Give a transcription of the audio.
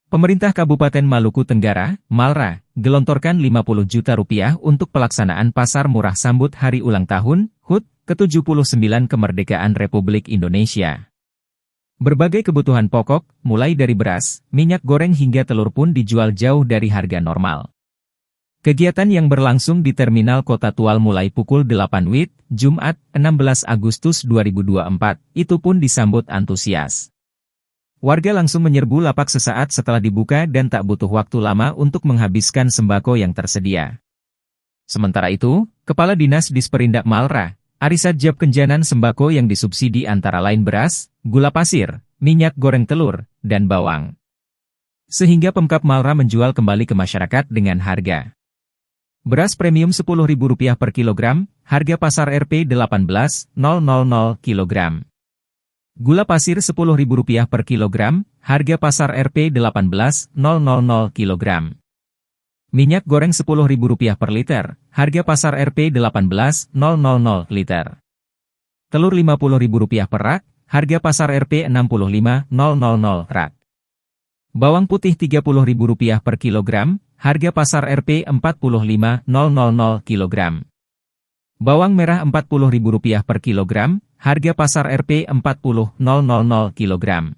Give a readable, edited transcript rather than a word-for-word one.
Pemerintah Kabupaten Maluku Tenggara, Malra, gelontorkan Rp50 juta untuk pelaksanaan Pasar Murah sambut Hari Ulang Tahun, HUT, ke-79 Kemerdekaan Republik Indonesia. Berbagai kebutuhan pokok, mulai dari beras, minyak goreng hingga telur pun dijual jauh dari harga normal. Kegiatan yang berlangsung di Terminal Kota Tual mulai pukul 8 WIB, Jumat, 16 Agustus 2024, itu pun disambut antusias. Warga langsung menyerbu lapak sesaat setelah dibuka dan tak butuh waktu lama untuk menghabiskan sembako yang tersedia. Sementara itu, Kepala Dinas Disperindak Malra, Arisat Jab Kenjanan sembako yang disubsidi antara lain beras, gula pasir, minyak goreng telur, dan bawang. Sehingga Pemkab Malra menjual kembali ke masyarakat dengan harga. Beras premium Rp10.000 per kilogram, harga pasar Rp 18.000 kilogram. Gula pasir Rp10.000 per kilogram, harga pasar Rp 18.000 kilogram. Minyak goreng Rp10.000 per liter, harga pasar Rp 18.000 liter. Telur Rp50.000 per rak, harga pasar Rp 65.000 rak. Bawang putih Rp30.000 per kilogram, harga pasar Rp 45.000 kilogram. Bawang merah Rp40.000 per kilogram, harga pasar Rp 40.000 kilogram.